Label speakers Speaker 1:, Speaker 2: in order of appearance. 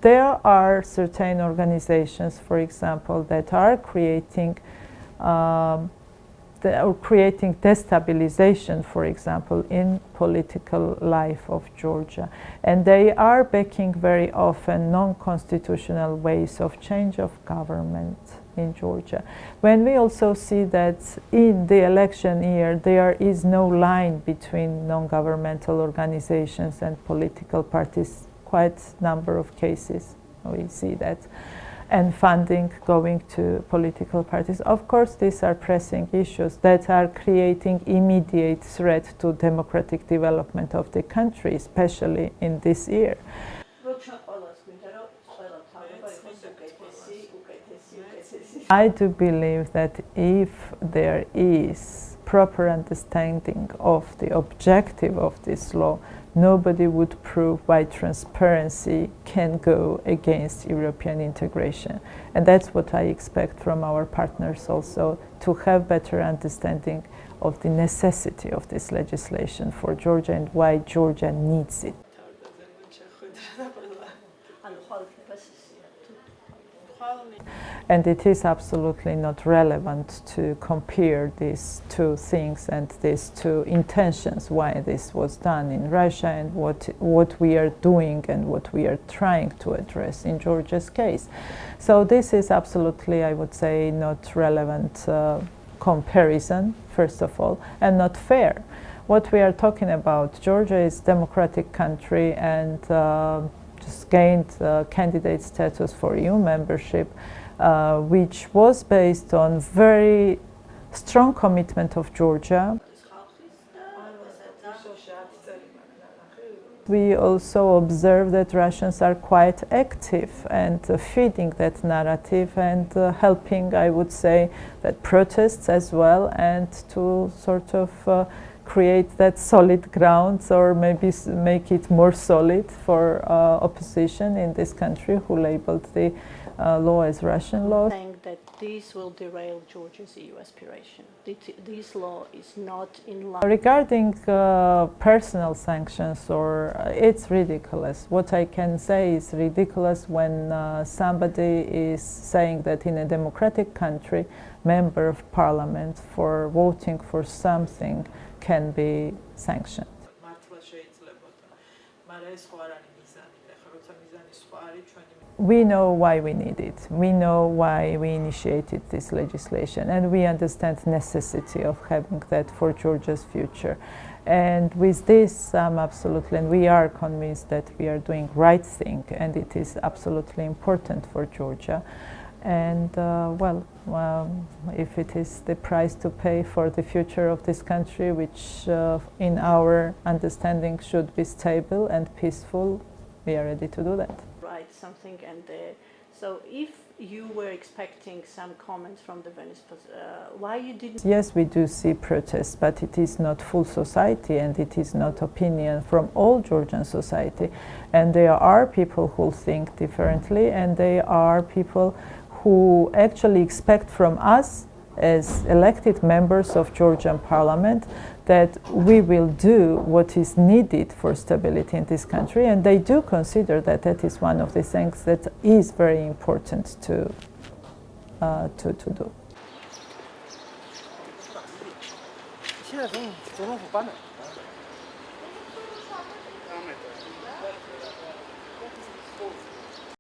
Speaker 1: There are certain organizations, for example, that are creating destabilisation, for example, in political life of Georgia. And they are backing very often non-constitutional ways of change of government in Georgia. When we also see that in the election year there is no line between non-governmental organizations and political parties, quite a number of cases we see that, and funding going to political parties. Of course, these are pressing issues that are creating immediate threat to democratic development of the country, especially in this year. I do believe that if there is proper understanding of the objective of this law, nobody would prove why transparency can go against European integration. And that's what I expect from our partners also, to have better understanding of the necessity of this legislation for Georgia and why Georgia needs it. And it is absolutely not relevant to compare these two things and these two intentions, why this was done in Russia and what we are doing and what we are trying to address in Georgia's case. So this is absolutely, I would say, not relevant comparison, first of all, and not fair. What we are talking about, Georgia is a democratic country and just gained candidate status for EU membership, which was based on very strong commitment of Georgia. We also observe that Russians are quite active and feeding that narrative and helping, I would say, that protests as well, and to sort of create that solid grounds, or maybe make it more solid for opposition in this country who labeled the law as Russian law.
Speaker 2: Saying that this will derail Georgia's EU aspiration. This law is not in line.
Speaker 1: Regarding personal sanctions, or it's ridiculous. What I can say is ridiculous when somebody is saying that in a democratic country, member of parliament for voting for something can be sanctioned. We know why we need it. We know why we initiated this legislation, and we understand the necessity of having that for Georgia's future. And with this, absolutely, and we are convinced that we are doing right thing, and it is absolutely important for Georgia. And if it is the price to pay for the future of this country, which in our understanding should be stable and peaceful, we are ready to do that.
Speaker 2: Right, something, and so if you were expecting some comments from the Venice, why you didn't?
Speaker 1: Yes, we do see protests, but it is not full society, and it is not opinion from all Georgian society. And there are people who think differently, and there are people who actually expect from us as elected members of Georgian parliament that we will do what is needed for stability in this country, and they do consider that that is one of the things that is very important to do.